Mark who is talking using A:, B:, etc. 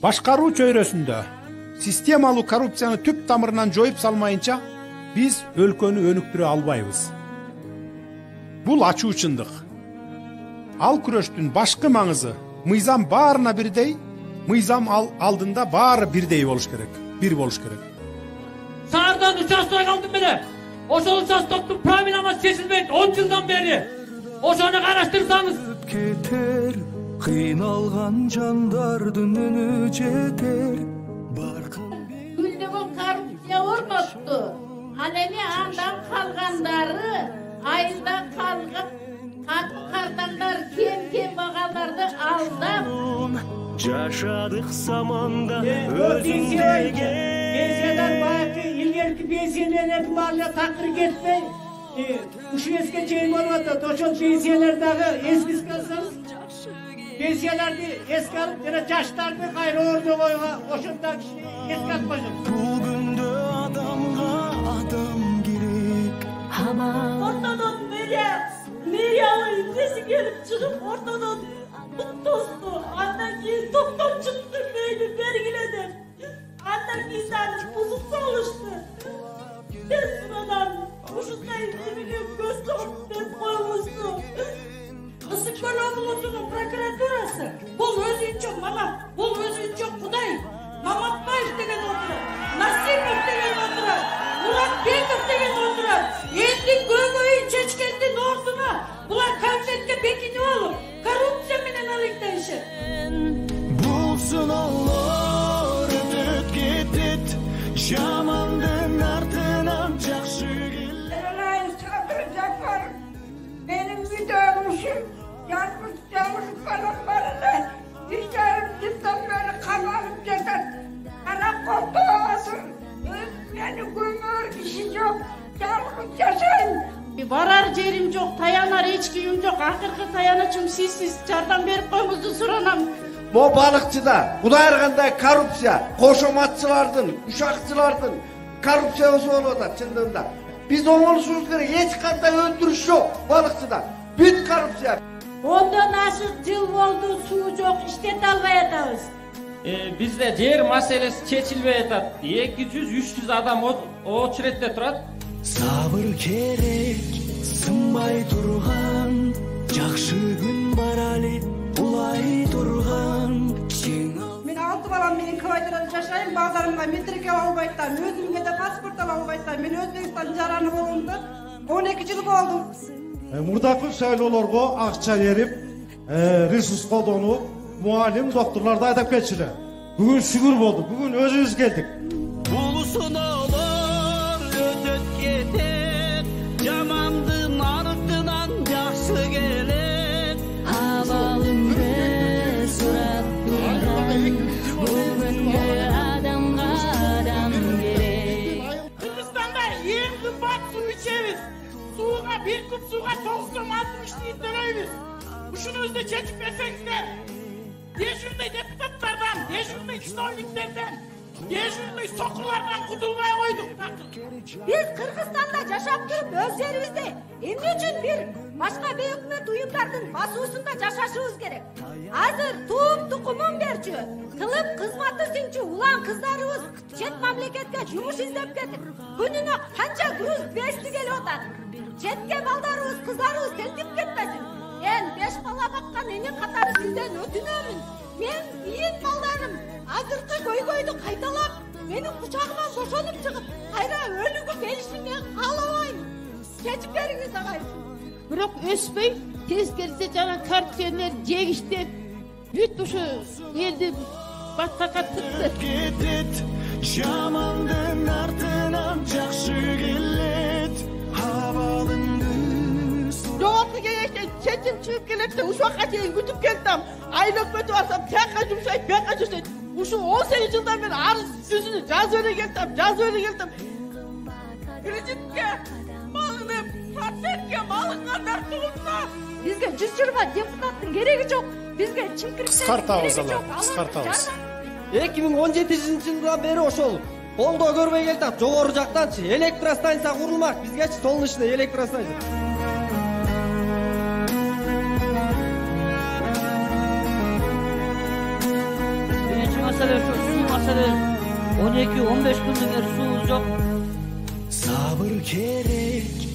A: Башкаруу чөйрөсүндө системалуу коррупцияны түп тамырынан жоюп салмайынча биз өлкөнү өнүктүрө албайбыз. Бул ачуу чындык. Ал күрөштүн башкы маңызы мыйзам баарына бирдей, мыйзам алдында баары бирдей болуш керек, бир болуш керек.
B: Саардан участой калдым беле. Ошол участоктун правиласы чечилбейт 10 жылдан бери. Ошону караштырсаңыз
C: кетер, кыйналган жандардын үнү жетер.
D: Күлдөгөн коррупция орнотту. Ал эми андан калгандары айылда калган кардандар кем багаларды алдап
C: жашадык заманда өзүңдөгө
E: пенсиядан баягы илгерки пенсиялердин баары такыр кетпей ушу эске чейин болуп атат. Ошол пенсиялардагы эске алсаңыз пенсияларды эске алып жана жаштарды кайра ордогойго ошондой эске алып койсок.
C: Бул күндө адамга адам керек.
F: Ортодон мэрияга индеси келип чыгып ортодон тосту. Андан кийин токтом чыкты мейли бергиле. Андан кийин дагы бузуп салышты. Мен сурадан ушундай эмеге көз топ деп коймусу. Ысык-Көл облусунун прокуратурасы бул өзүнчө мамам, бул өзүнчө Кудай. Маматбаев деген отурат, Насипов деген отурат, Муратбеков деген отурат. Элдин көйгөйүн чечкендин ордуна булар комитетке бекинип алып, коррупция менен алектенишет.
C: Бул сыноолор өтөт кетет, жамандын артынан жакшы
G: benim videomuşum yanmış kalanlarına dişlerim cidden beni kanlanıp yeter. Ana korktuğum beni gömür kişi yok. Yalnız yaşayın.
D: Barar jerim жок, таянар эч кийим жок. Акыркы таянычым сиз жардам берип коюңузду суранам.
H: Mo balıkçıda Kudayar kандай korrupsiya, koşomatçılardın, uşakçılardın korrupsiyası oluyor da çındığında. Biz oңолушубуз керек, эч кандай өндүрүш жок балыкчыда. Бүт коррупция.
D: Ondan ашык жыл болду, суу жок, иштете албай атабыз.
B: Бизде жер маселеси чечилбей атат. 200-300 адам очередде турат.
C: Сабыр керек, сынбай турган, жакшы күн бар али, улай турган.
F: Мен 6 балам менен квартирада жашайм, балдарымга метрге албай атам, өзүмгө да паспорт албай атам. Мен Өзбекстан жараны болгондо 12 жыл болду.
I: Мурдакы шайлоолорго акча берип, ресурс колдонуп, муалим, докторларды айдап кетчилер. Бүгүн шүгүр болду, бүгүн өзүбүз келдик.
C: Бул сыноолор өтөт кетет, жамандын артынан жакшы келет. Абалыңды сурап турган, бүгүнгө адамга адам керек.
E: Kırgızistan'da en kımbat su içeriz. Suğa bir kup suğa 90-60 litre veririz. Uşunu özde çekip verseniz Dejurный депутаттардан, дежурный чиновниктерден, дежурный сокулардан кутулбай койдук.
G: Biz Kırgızstan'da yaşap durup öz yerimizde emne üçün bir başka bir hükümet uyumlarının basıusunda yaşaşımız gerek. Hazır tuğum tukumum berçü, kılıp kızmatı sinçü ulan kızlarımız çet mamleketke yumuş izlep getir. Gününe kanca gruz besli geliyor otar. Çetke baldarımız kızlarımız teltip gitmesin. Ben 5 bala bakkan eni katarı sizden ötünömün. Men iyin baldarım azırkı көйгөйдү кайталап, менин кучагыман бошонуп чыгып, кайра өлүгү келишин мен каалабайм. Кечип бериңиз агайын.
D: Бирок өспөй, тескерисинче жана коррупционер жегиштеп, бүт ушу элди баткакка тыкты.
C: Кетет, жамандын артынан жакшы келет. Абалыңды
F: Жогорку кеңештен чечим чыгып келет да ушакка чейин күтүп келдим. Айлап өтүп алсам, тияка жумшайт, бияка жумшайт. Uşu 18 yıldan beri arız yüzünü caz öyle geldim. Kreditke, malınım, patentke, malınganlar tuğumda.
G: Bizge 120 депутаттын кереги жок. Bizge чимкириктердин кереги жок.
A: Кыскартабыз.
H: 2017-жылдан бери ошол колдоо көрбөй келатат. Жогору жактанчы электростанция курулмак. Бизгечи солнечный электростанция.
B: mesele şu su mesele 12-15 gündür suumuz yok.
C: Sabır gerek